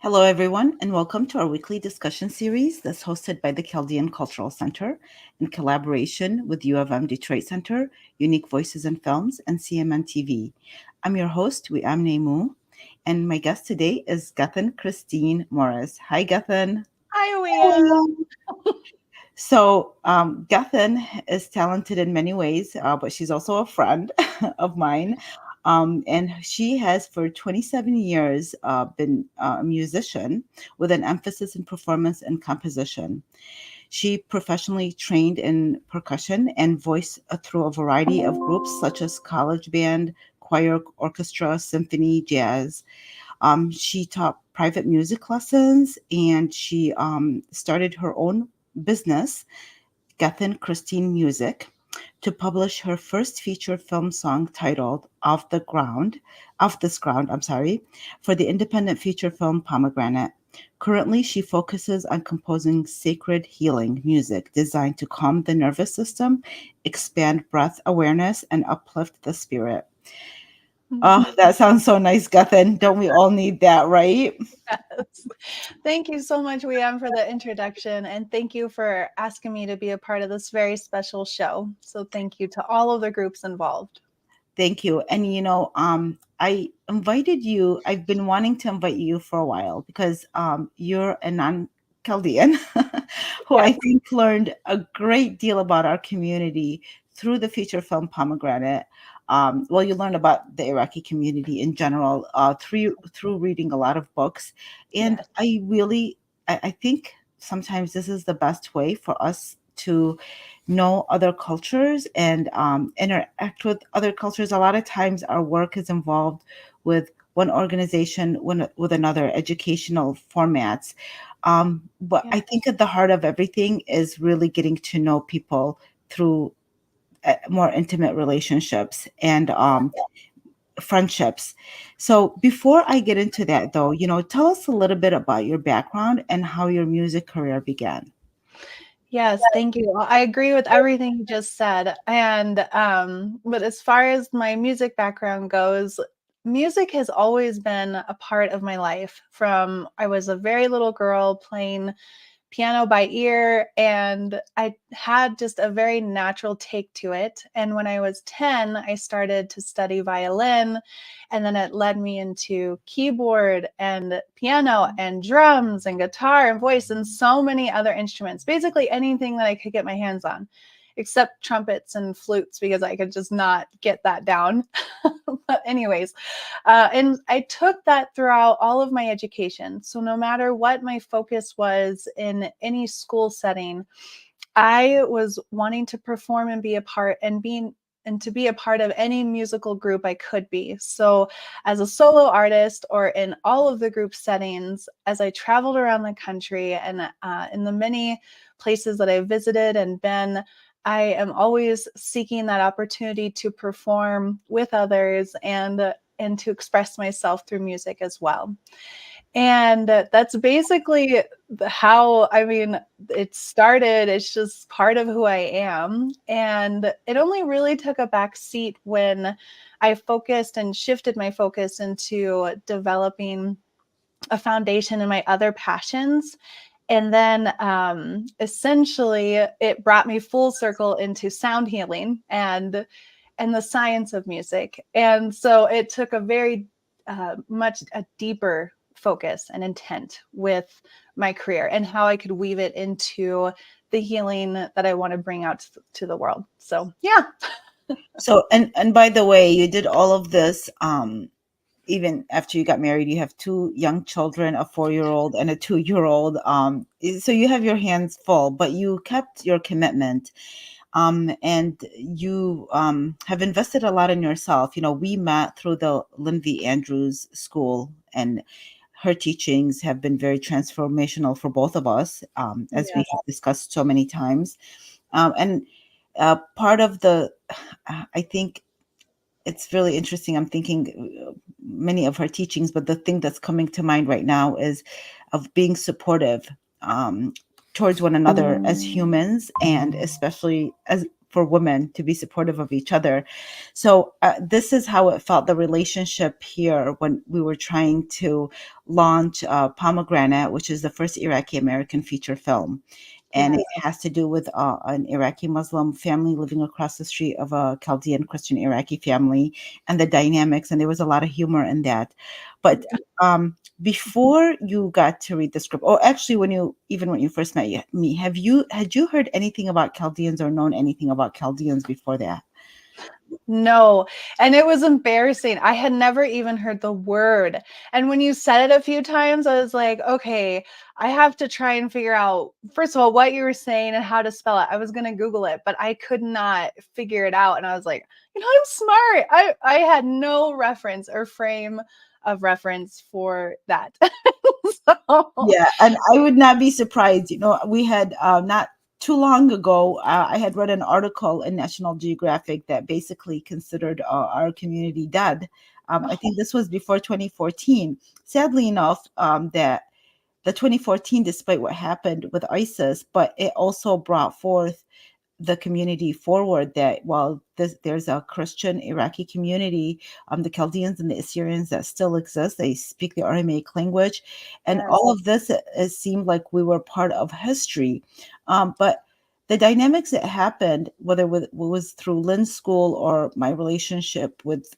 Hello, everyone, and welcome to our weekly discussion series that's hosted by the Chaldean Cultural Center in collaboration with U of M Detroit Center, Unique Voices in Films, and CMN TV. I'm your host, Wiam Nemu, and my guest today is Gethen Christine Morris. Hi, Gethen. Hi, William. Gethen is talented in many ways, but she's also a friend of mine. And she has, for 27 years, been a musician with an emphasis in performance and composition. She professionally trained in percussion and voice through a variety of groups such as college band, choir, orchestra, symphony, jazz. She taught private music lessons and she started her own business, Gethen Christine Music, to publish her first feature film song titled Off This Ground, for the independent feature film Pomegranate. Currently, she focuses on composing sacred healing music designed to calm the nervous system, expand breath awareness, and uplift the spirit. Oh, that sounds so nice, Gethen. Don't we all need that, right? Yes. Thank you so much, William, for the introduction. And thank you for asking me to be a part of this very special show. So thank you to all of the groups involved. Thank you. And I invited you. I've been wanting to invite you for a while because you're a non-Chaldean who I Yes. think learned a great deal about our community through the feature film Pomegranate. Well, you learn about the Iraqi community in general through reading a lot of books, and Yes. I think sometimes this is the best way for us to know other cultures and interact with other cultures. A lot of times our work is involved with one organization with another educational formats. But Yeah. I think at the heart of everything is really getting to know people through more intimate relationships and friendships. So before I get into that, though, tell us a little bit about your background and how your music career began. Yes, thank you. I agree with everything you just said. And but as far as my music background goes, music has always been a part of my life from I was a very little girl playing piano by ear, and I had just a very natural take to it. And when I was 10, I started to study violin, and then it led me into keyboard and piano and drums and guitar and voice and so many other instruments, basically anything that I could get my hands on, except trumpets and flutes because I could just not get that down. But anyways, and I took that throughout all of my education. So no matter what my focus was in any school setting, I was wanting to perform and be a part and to be a part of any musical group I could be. So, as a solo artist or in all of the group settings, as I traveled around the country and in the many places that I visited and been, I am always seeking that opportunity to perform with others and to express myself through music as well. And that's basically how, I mean, it started. It's just part of who I am. And it only really took a back seat when I focused and shifted my focus into developing a foundation in my other passions. And then essentially it brought me full circle into sound healing and the science of music. And so it took a very much a deeper focus and intent with my career and how I could weave it into the healing that I want to bring out to the world. So, yeah. So, and by the way, you did all of this even after you got married. You have two young children, a 4-year-old and a 2-year-old. So you have your hands full, but you kept your commitment. And you have invested a lot in yourself. We met through the Lindsay Andrews School, and her teachings have been very transformational for both of us, as we Yes. have discussed so many times. And part of I think it's really interesting. I'm thinking many of her teachings, but the thing that's coming to mind right now is of being supportive um, towards one another as humans, and especially as for women to be supportive of each other. So this is how it felt, the relationship here when we were trying to launch Pomegranate, which is the first Iraqi American feature film. And it Yes. has to do with an Iraqi Muslim family living across the street of a Chaldean Christian Iraqi family, and the dynamics. And there was a lot of humor in that. But before you got to read the script, or actually when you first met me, had you heard anything about Chaldeans or known anything about Chaldeans before that? No, and it was embarrassing. I had never even heard the word. And when you said it a few times, I was like, okay, I have to try and figure out, first of all, what you were saying and how to spell it. I was going to Google it, but I could not figure it out. And I was like, I'm smart. I had no reference or frame of reference for that. So, Yeah, and I would not be surprised. We had not too long ago, I had read an article in National Geographic that basically considered our community dead. I think this was before 2014. Sadly enough, that the 2014, despite what happened with ISIS, but it also brought forth the community forward that while there's a Christian Iraqi community, the Chaldeans and the Assyrians that still exist, they speak the Aramaic language, and yes. all of this it seemed like we were part of history, but the dynamics that happened, whether it was through Lynn's school or my relationship with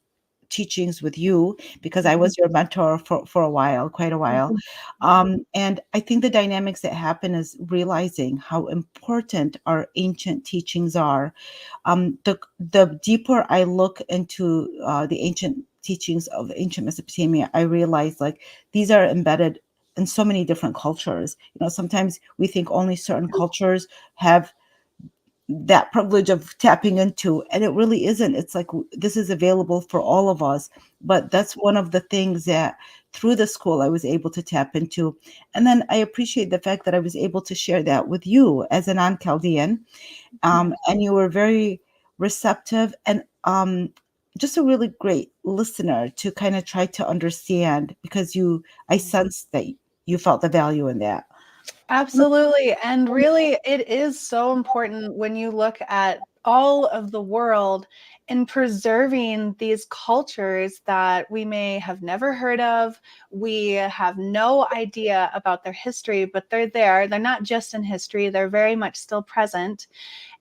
teachings with you, because I was your mentor for a while, quite a while. And I think the dynamics that happen is realizing how important our ancient teachings are. The deeper I look into the ancient teachings of ancient Mesopotamia, I realize like these are embedded in so many different cultures. Sometimes we think only certain cultures have that privilege of tapping into, and it really isn't. It's like this is available for all of us, but that's one of the things that through the school I was able to tap into. And then I appreciate the fact that I was able to share that with you as a non-Chaldean, Yeah. and you were very receptive and just a really great listener to kind of try to understand, because I sensed that you felt the value in that. Absolutely. And really, it is so important when you look at all of the world in preserving these cultures that we may have never heard of. We have no idea about their history, but they're there. They're not just in history, they're very much still present.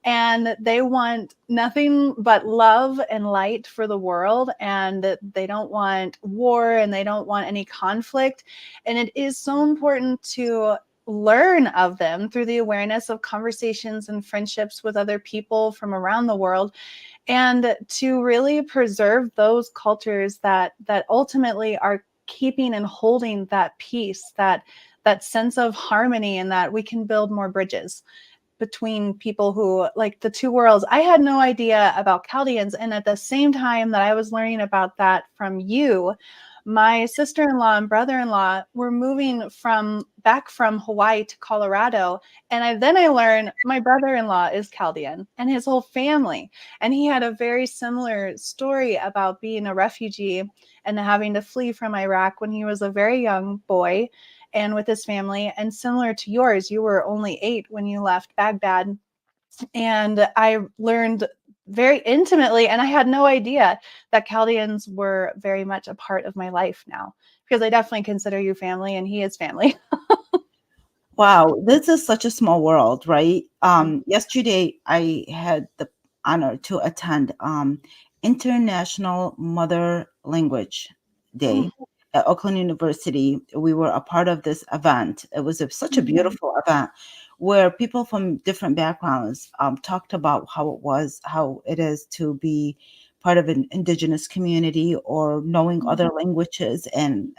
And they want nothing but love and light for the world. And they don't want war and they don't want any conflict. And it is so important to learn of them through the awareness of conversations and friendships with other people from around the world, and to really preserve those cultures that ultimately are keeping and holding that peace, that sense of harmony, and that we can build more bridges between people who like the two worlds. I had no idea about Chaldeans. And at the same time that I was learning about that from you, my sister-in-law and brother-in-law were moving from back from Hawaii to Colorado. And then I learned my brother-in-law is Chaldean and his whole family. And he had a very similar story about being a refugee and having to flee from Iraq when he was a very young boy and with his family. And similar to yours, you were only 8 when you left Baghdad. And I learned very intimately, and I had no idea that Chaldeans were very much a part of my life now, because I definitely consider you family and he is family. Wow, this is such a small world, right? Yesterday, I had the honor to attend International Mother Language Day at Oakland University. We were a part of this event. It was such a beautiful event where people from different backgrounds talked about how it is to be part of an indigenous community or knowing other languages, and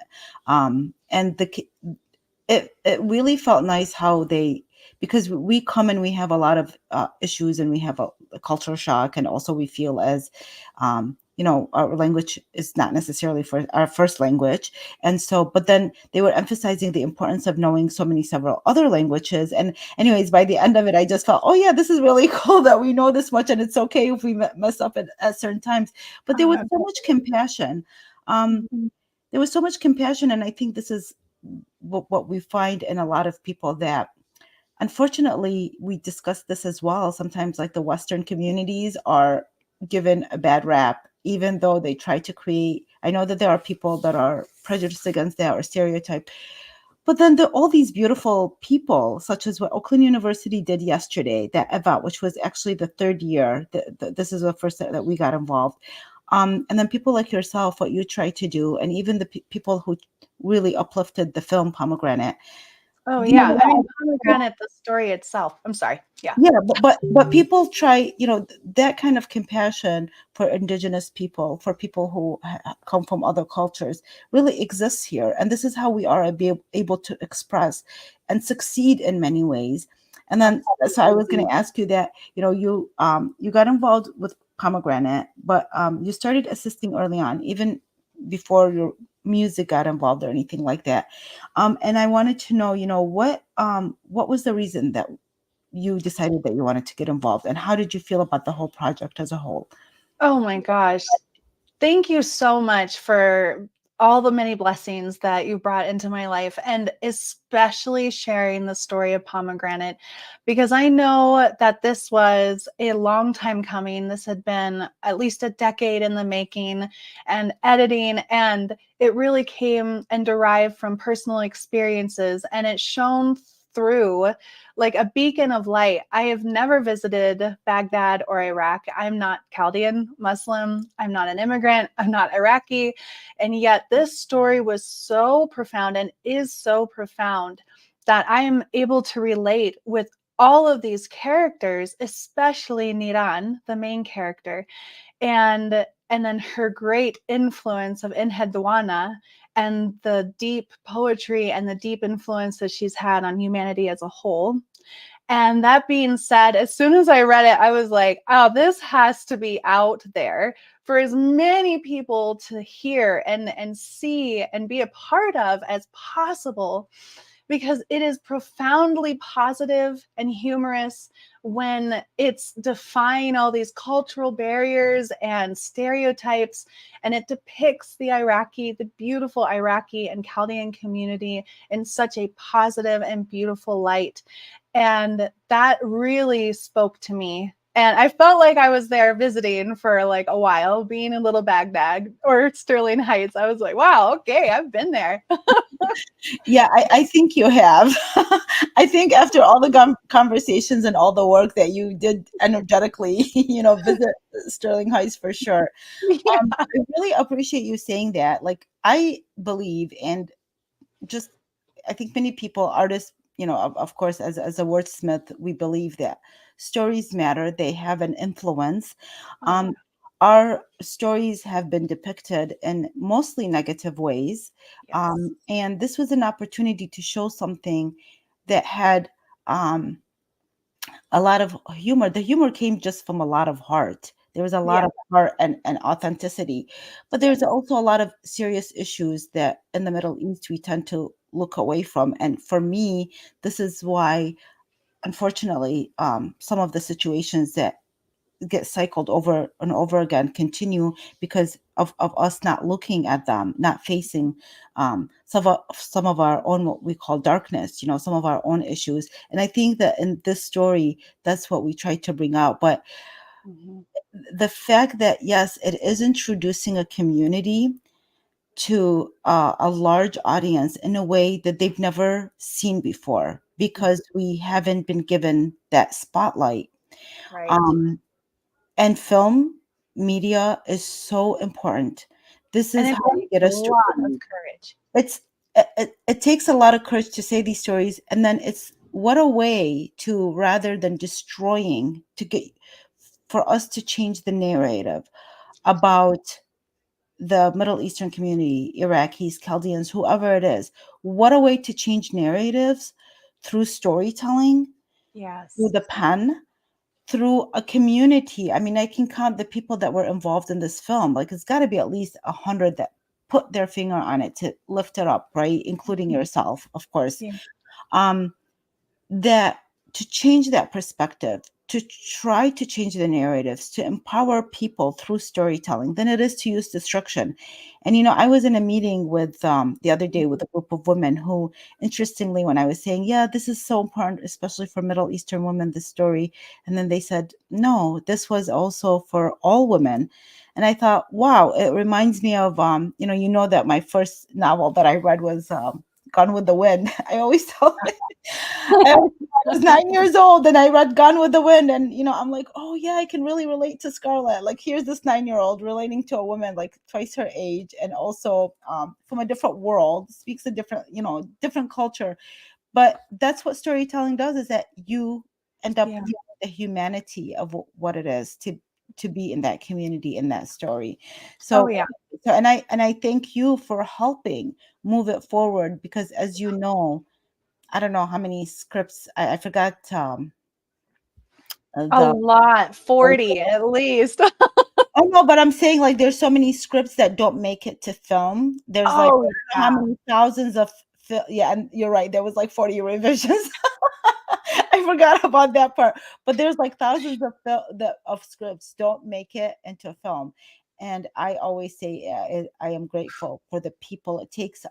it really felt nice how they, because we come and we have a lot of issues, and we have a cultural shock, and also we feel as our language is not necessarily for our first language, and so but then they were emphasizing the importance of knowing so many several other languages. And anyways, by the end of it, I just felt, oh yeah, this is really cool that we know this much, and it's okay if we mess up at certain times. But there was so much compassion. um, there was so much compassion, and I think this is what we find in a lot of people, that unfortunately, we discussed this as well. Sometimes, like the Western communities are given a bad rap, even though they try to create. I know that there are people that are prejudiced against that or stereotyped, but then all these beautiful people, such as what Oakland University did yesterday, that event, which was actually the third year, this is the first that we got involved. And then people like yourself, what you try to do, and even the people who really uplifted the film Pomegranate. Oh, These yeah. I mean, are Pomegranate, the story itself. I'm sorry. Yeah. yeah, but people try, that kind of compassion for indigenous people, for people who come from other cultures, really exists here, and this is how we are able to express and succeed in many ways. And then, so I was going to ask you that, you got involved with Pomegranate, but you started assisting early on, even before your music got involved or anything like that. And I wanted to know, what was the reason that you decided that you wanted to get involved, and how did you feel about the whole project as a whole? Oh my gosh. Thank you so much for all the many blessings that you brought into my life, and especially sharing the story of Pomegranate, because I know that this was a long time coming. This had been at least a decade in the making and editing, and it really came and derived from personal experiences, and it shone through like a beacon of light. I have never visited Baghdad or Iraq. I'm not Chaldean Muslim. I'm not an immigrant. I'm not Iraqi. And yet, this story was so profound and is so profound that I am able to relate with all of these characters, especially Niran, the main character, and then her great influence of Inhedwana and the deep poetry and the deep influence that she's had on humanity as a whole. And that being said, as soon as I read it, I was like, oh, this has to be out there for as many people to hear and see and be a part of as possible, because it is profoundly positive and humorous when it's defying all these cultural barriers and stereotypes, and it depicts the beautiful Iraqi and Chaldean community in such a positive and beautiful light. And that really spoke to me. And I felt like I was there visiting for like a while, being in Little Baghdad or Sterling Heights. I was like, wow, okay, I've been there. Yeah, I think you have. I think after all the conversations and all the work that you did energetically, visit Sterling Heights for sure. Yeah. I really appreciate you saying that. Like, I believe, and just I think many people, artists, of course, as a wordsmith, we believe that stories matter. They have an influence. Oh, yeah. Um, our stories have been depicted in mostly negative ways, Yes. and this was an opportunity to show something that had um, a lot of humor. The humor came just from a lot of heart. There was a lot Yeah. of heart and authenticity, but Yeah. there's also a lot of serious issues that in the Middle East we tend to look away from. And for me, this is why, unfortunately, some of the situations that get cycled over and over again continue because of us not looking at them, not facing some of our own, what we call darkness, some of our own issues. And I think that in this story, that's what we try to bring out. But Mhm. the fact that, yes, it is introducing a community to a large audience in a way that they've never seen before because we haven't been given that spotlight. Right. Um, and film media is so important. This And is it how takes you get a a story lot of made. courage. It's it takes a lot of courage to say these stories, and then it's what a way to, rather than destroying, to get for us to change the narrative about the Middle Eastern community, Iraqis, Chaldeans, whoever it is. What a way to change narratives through storytelling, through Yes. the pen, through a community. I mean, I can count the people that were involved in this film. Like, it's got to be at least 100 that put their finger on it to lift it up, right? Including yourself, of course. Yeah. Um, that to change that perspective. to try to change the narratives, to empower people through storytelling than it is to use destruction. And I was in a meeting with the other day with a group of women who, interestingly, when I was saying, yeah, this is so important, especially for Middle Eastern women, this story, and then they said, no, this was also for all women. And I thought, wow, it reminds me of that my first novel that I read was Gone with the Wind. I always tell I was 9 years old and I read Gone with the Wind, and I'm like, oh yeah, I can really relate to Scarlett. Like, here's this 9-year-old relating to a woman like twice her age, and also from a different world, speaks a different, different culture. But that's what storytelling does, is that you end up Yeah. feeling the humanity of what it is to be in that community, in that story. Oh, So yeah. and I thank you for helping move it forward, because as you know, I don't know how many scripts I forgot A the lot, 40 at least. oh no, but I'm saying, like, there's so many scripts that don't make it to film. There's like, Oh, I don't know how yeah. many thousands of yeah, and you're right, there was like 40 revisions. I forgot about that part. But there's like thousands of of scripts don't make it into a film. And I always say, I am grateful for the people. It takes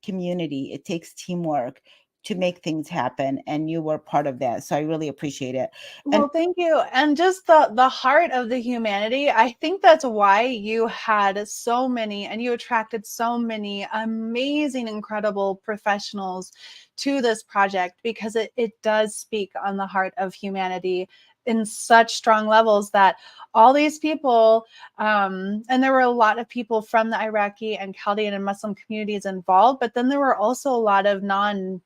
community, it takes teamwork to make things happen, and you were part of that. So I really appreciate it. And Well, thank you. And just the heart of the humanity, I think that's why you had so many and you attracted so many amazing, incredible professionals to this project, because it does speak on the heart of humanity in such strong levels that all these people, and there were a lot of people from the Iraqi and Chaldean and Muslim communities involved, but then there were also a lot of non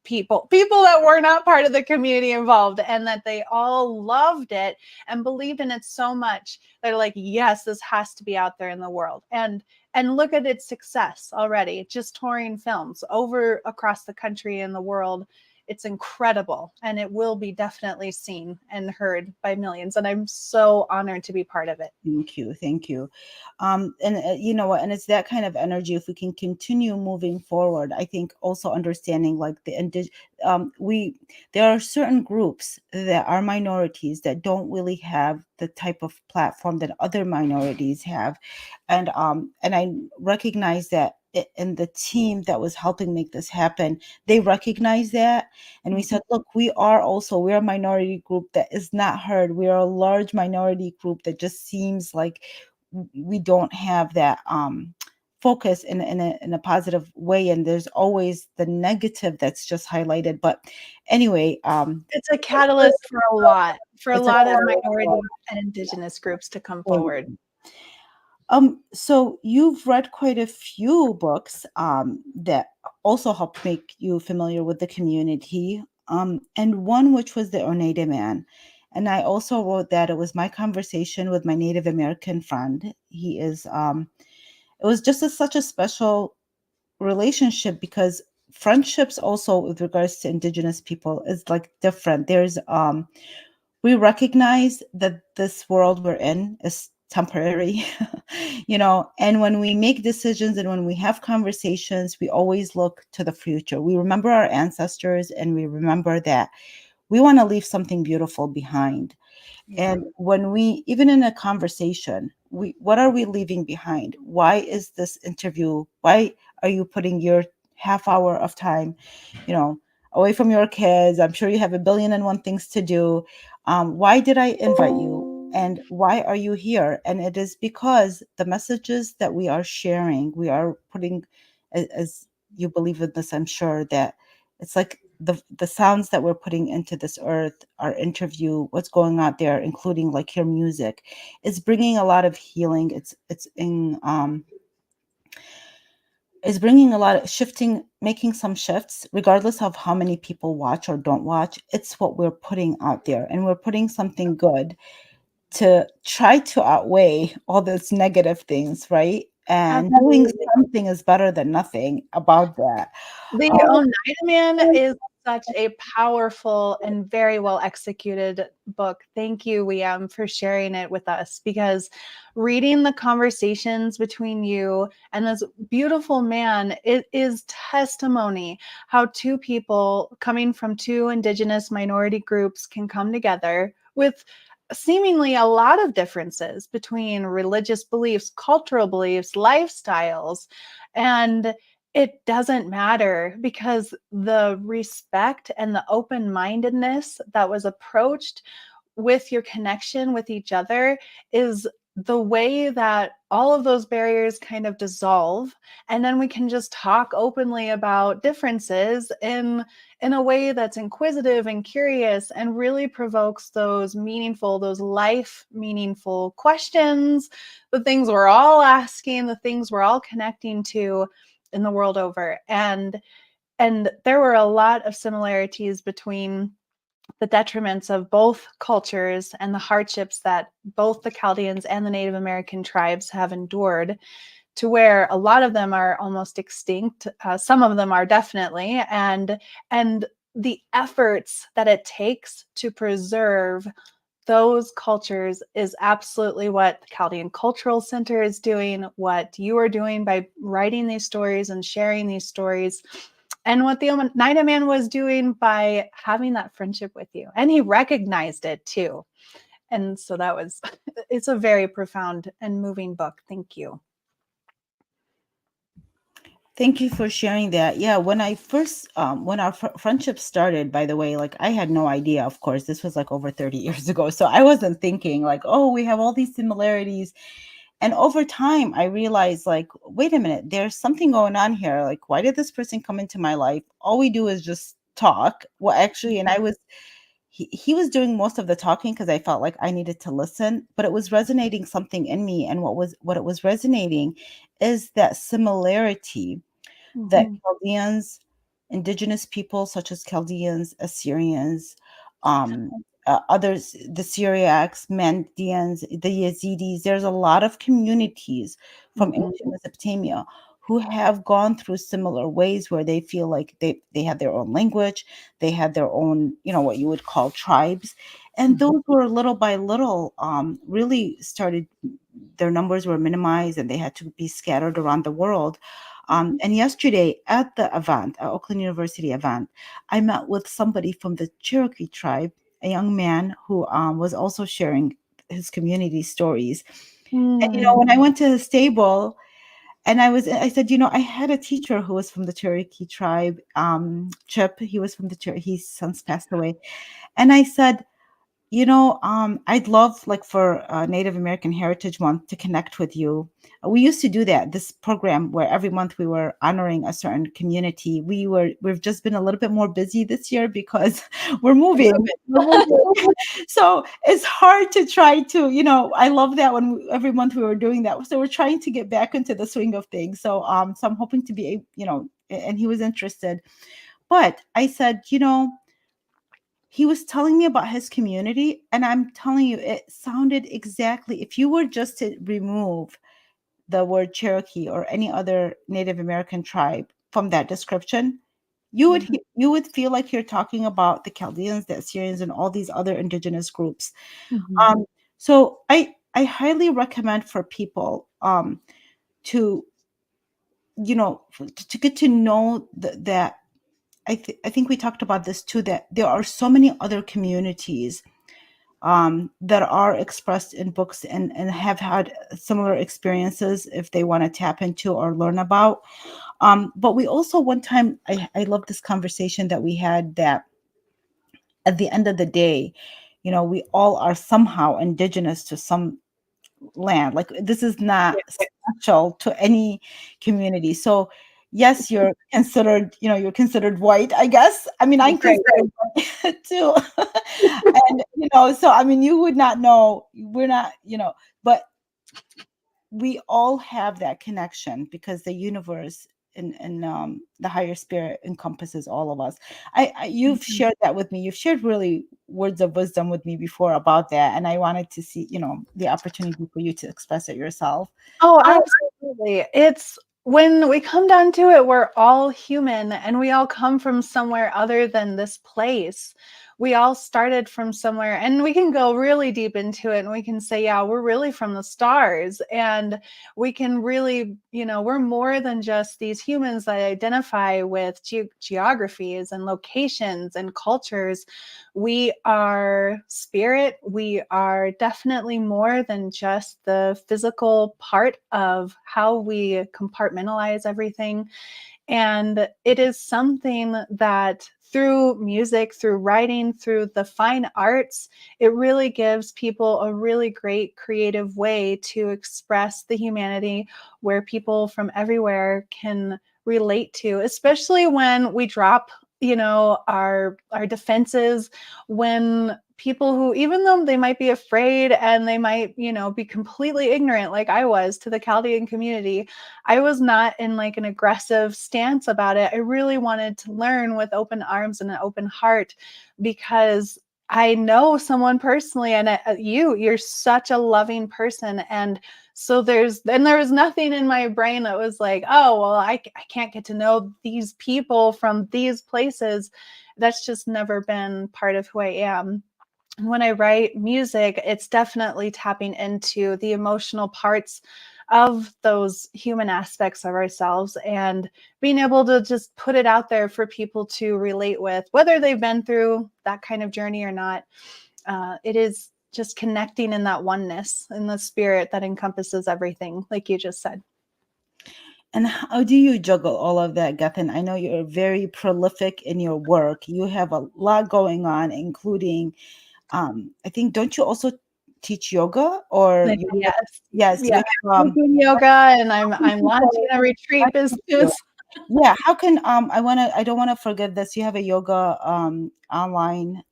people that were not part of the community involved, and that they all loved it and believed in it so much. They're like, yes, this has to be out there in the world. And look at its success already, just touring films over across the country and the world. It's incredible, and it will be definitely seen and heard by millions, and I'm so honored to be part of it. thank you, thank you. And you know what? And it's that kind of energy. If we can continue moving forward, I think also understanding, like, we there are certain groups that are minorities that don't really have the type of platform that other minorities have, and I recognize that. And the team that was helping make this happen, they recognize that, and we said, look, we're a minority group that is not heard. We are a large minority group that just seems like we don't have that focus in a positive way, and there's always the negative that's just highlighted. But anyway, It's a catalyst for a it's a lot of minority and indigenous groups to come forward. so you've read quite a few books that also helped make you familiar with the community, and one which was the Oneida Man. And I also wrote that it was my conversation with my Native American friend. It was just such a special relationship, because friendships also with regards to Indigenous people is like different. We recognize that this world we're in is temporary, and when we make decisions and when we have conversations, we always look to the future. We remember our ancestors, and we remember that we want to leave something beautiful behind. Yeah. And when we, even in a conversation, what are we leaving behind? Why is this interview? Why are you putting your half hour of time, you know, away from your kids? I'm sure you have a billion and one things to do. Why did I invite you? And why are you here? And it is because the messages that we are sharing, we are putting, as you believe in this, I'm sure that it's like the sounds that we're putting into this earth, our interview, what's going out there, including like your music, is bringing a lot of healing. It's bringing a lot of shifting, making some shifts, regardless of how many people watch or don't watch. It's what we're putting out there, and we're putting something good to try to outweigh all those negative things, right? And doing Absolutely. something is better than nothing about that. The Um, Oneida Man is such a powerful and very well executed book. Thank you, Liam, for sharing it with us, because reading the conversations between you and this beautiful man, it is testimony how two people coming from two indigenous minority groups can come together with seemingly a lot of differences between religious beliefs, cultural beliefs, lifestyles, and it doesn't matter, because the respect and the open mindedness that was approached with your connection with each other is the way that all of those barriers kind of dissolve, and then we can just talk openly about differences in a way that's inquisitive and curious and really provokes those meaningful, those life meaningful questions, the things we're all asking, the things we're all connecting to in the world over. And there were a lot of similarities between the detriments of both cultures and the hardships that both the Chaldeans and the Native American tribes have endured, to where a lot of them are almost extinct. Some of them are definitely, and the efforts that it takes to preserve those cultures is absolutely what the Chaldean Cultural Center is doing, what you are doing by writing these stories and sharing these stories, and what the Oneida man was doing by having that friendship with you. And he recognized it too. And so that was, it's a very profound and moving book. Thank you. Thank you for sharing that. Yeah, when I first, when our friendship started, by the way, like I had no idea, of course, this was like over 30 years ago. So I wasn't thinking like, oh, we have all these similarities. And over time, I realized like, wait a minute, there's something going on here. Like, why did this person come into my life? All we do is just talk. Well, actually, and I was, he was doing most of the talking because I felt like I needed to listen, but it was resonating something in me. And what it was resonating is that similarity that Mm-hmm. Chaldeans, indigenous people such as Chaldeans, Assyrians, um, others, the Syriacs, Mandeans, the Yazidis, there's a lot of communities from ancient Mm-hmm. Mesopotamia who have gone through similar ways where they feel like they have their own language, they had their own, what you would call tribes. And those were little by little really started, their numbers were minimized and they had to be scattered around the world. And yesterday at the event, at Oakland University event, I met with somebody from the Cherokee tribe, a young man who was also sharing his community stories. And Mm-hmm. when I went to his table, and I said, I had a teacher who was from the Cherokee tribe, Chip. He was from the Cherokee. He's since passed away. And I said, I'd love like for Native American Heritage Month to connect with you. We used to do that, this program where every month we were honoring a certain community. We've just been a little bit more busy this year because we're moving. We're moving. So it's hard to try to, I love that when every month we were doing that. So we're trying to get back into the swing of things. So I'm hoping to be, and he was interested. But I said, he was telling me about his community, and I'm telling you, it sounded exactly, if you were just to remove the word Cherokee or any other Native American tribe from that description, you would feel like you're talking about the Chaldeans, the Assyrians, and all these other indigenous groups. Mm-hmm. So I highly recommend for people to to get to know that I think we talked about this too, that there are so many other communities that are expressed in books and have had similar experiences if they want to tap into or learn about. But we also, one time, I love this conversation that we had, that at the end of the day, we all are somehow indigenous to some land. Like this is not special to any community. So yes, you're considered white, I guess. I mean, I'm That's right. considered white too. And so I mean, you would not know, we're not, but we all have that connection because the universe and the higher spirit encompasses all of us. You've Mhm. shared that with me. You've shared really words of wisdom with me before about that, and I wanted to see, the opportunity for you to express it yourself. Oh, Um, absolutely. when we come down to it, we're all human and we all come from somewhere other than this place. We all started from somewhere, and we can go really deep into it and we can say, yeah, we're really from the stars. And we can really, we're more than just these humans that identify with geographies and locations and cultures. We are spirit. We are definitely more than just the physical part of how we compartmentalize everything. And it is something that through music, through writing, through the fine arts, it really gives people a really great creative way to express the humanity where people from everywhere can relate to, especially when we drop our defenses, when people who, even though they might be afraid and they might be completely ignorant like I was to the Chaldean community, I was not in like an aggressive stance about it. I really wanted to learn with open arms and an open heart, because I know someone personally, and you're such a loving person. And so there was nothing in my brain that was like, oh, well, I can't get to know these people from these places. That's just never been part of who I am. When I write music, it's definitely tapping into the emotional parts of those human aspects of ourselves and being able to just put it out there for people to relate with, whether they've been through that kind of journey or not. It is just connecting in that oneness in the spirit that encompasses everything, like you just said. And how do you juggle all of that, Gethin? I know you're very prolific in your work. You have a lot going on, including, I think, don't you also teach yoga or Like, you? yes, Yes, yeah, you have. I'm doing yoga, and I'm launching a retreat business. Yeah, how can I don't want to forget this. You have a yoga online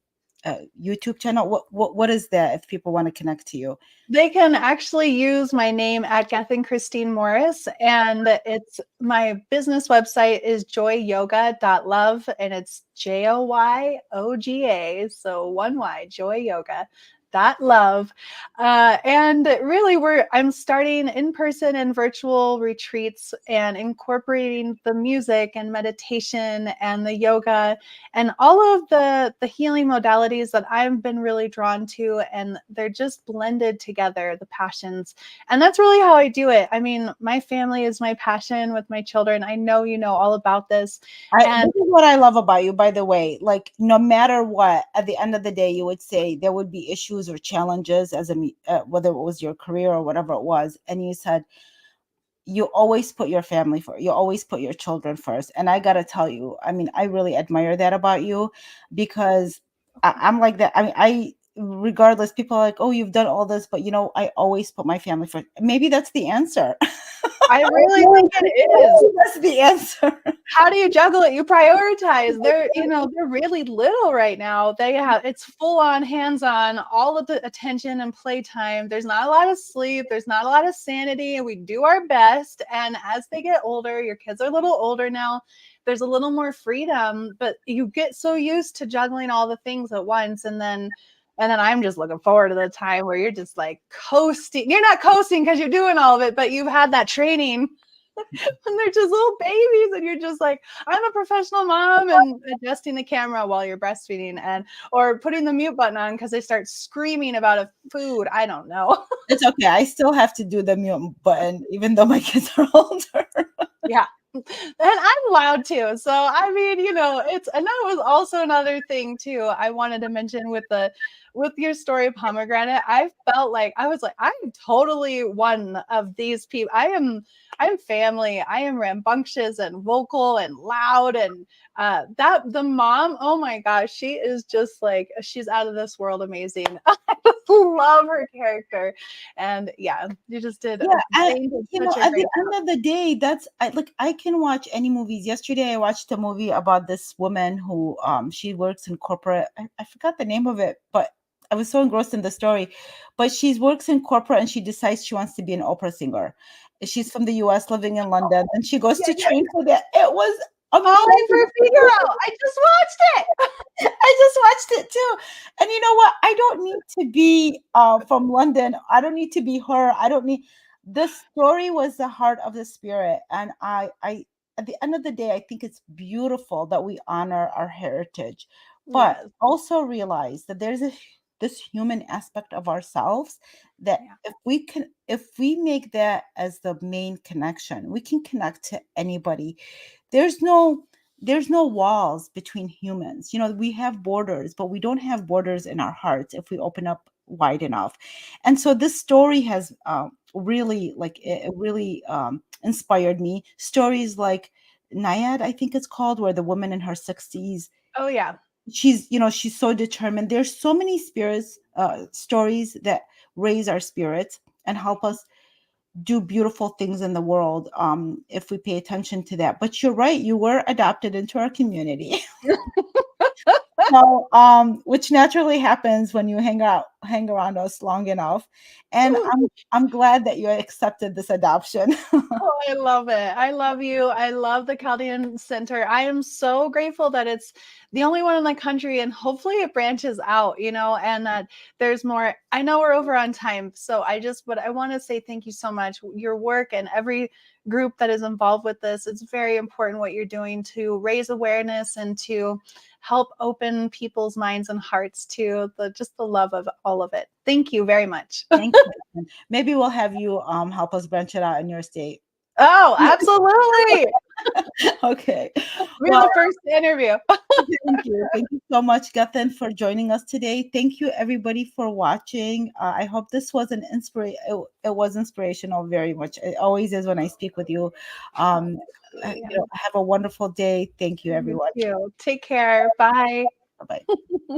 YouTube channel. What is that if people want to connect to you? They can actually use my name at Gethen Christine Morris, and it's my business website is joyyoga.love, and it's JOYOGA, so one Y, Joy Yoga. Love. And really, I'm starting in-person and virtual retreats and incorporating the music and meditation and the yoga and all of the healing modalities that I've been really drawn to, and they're just blended together, the passions. And that's really how I do it. I mean, my family is my passion with my children. I know you know all about this. This And is what I love about you, by the way. Like, no matter what, at the end of the day, you would say there would be issues or challenges as whether it was your career or whatever it was, and you said you always put your family first. You always put your children first. And I gotta tell you, I mean, I really admire that about you, because I'm like that. I mean, regardless, people are like, oh, you've done all this, but I always put my family first. Maybe that's the answer. I really think it is. That's the answer. How do you juggle it? You prioritize. They're really little right now. It's full on, hands on, all of the attention and playtime. There's not a lot of sleep. There's not a lot of sanity, and we do our best. And as they get older, your kids are a little older now. There's a little more freedom, but you get so used to juggling all the things at once, and then I'm just looking forward to the time where you're just like coasting. You're not coasting because you're doing all of it, but you've had that training when they're just little babies, and you're just like, I'm a professional mom, and adjusting the camera while you're breastfeeding, or putting the mute button on because they start screaming about a food. I don't know. It's okay. I still have to do the mute button, even though my kids are older. Yeah. And I'm loud too. So I mean, and that was also another thing too. I wanted to mention with your story of pomegranate. I felt like I was like, I'm totally one of these people. I'm family. I am rambunctious and vocal and loud, and that the mom, oh my gosh, she is just like, she's out of this world amazing. I just love her character. And yeah, you just did Yeah, such a at great the end of the day, I can watch any movies. Yesterday, I watched a movie about this woman who she works in corporate. I forgot the name of it, but I was so engrossed in the story. But she works in corporate, and she decides she wants to be an opera singer. She's from the U.S., living in London, and she goes yeah, to yeah. train for that. It was Calling for amazing. Figaro. I just watched it. I just watched it too. And you know what? I don't need to be from London. I don't need to be her. I don't need. the story was the heart of the spirit, and I at the end of the day, I think it's beautiful that we honor our heritage, but Yes. also realize that there's this human aspect of ourselves that Yeah. if we make that as the main connection, we can connect to anybody. there's no there's no walls between humans. We have borders, but we don't have borders in our hearts if we open up wide enough. And so this story has really, like, it really inspired me. Stories like Naiad, I think it's called, where the woman in her 60s, Oh, yeah. she's so determined. There's so many spirits stories that raise our spirits and help us do beautiful things in the world, if we pay attention to that. But you're right, you were adopted into our community. So, which naturally happens when you hang around us long enough. And I'm glad that you accepted this adoption. Oh, I love it. I love you. I love the Chaldean Center. I am so grateful that it's the only one in the country, and hopefully it branches out, and that there's more. I know we're over on time. So but I want to say thank you so much. Your work and every group that is involved with this, it's very important what you're doing to raise awareness and to help open people's minds and hearts to the love of all of it. Thank you very much. Thank you. Maybe we'll have you help us branch it out in your state. Oh, absolutely. Okay. We're Well, the first interview. thank you. Thank you so much, Gethen, for joining us today. Thank you, everybody, for watching. I hope this was an inspiration. It was inspirational very much. It always is when I speak with you. Um, Absolutely. have a wonderful day. Thank you, You everyone. too. Take care. Bye. Bye bye.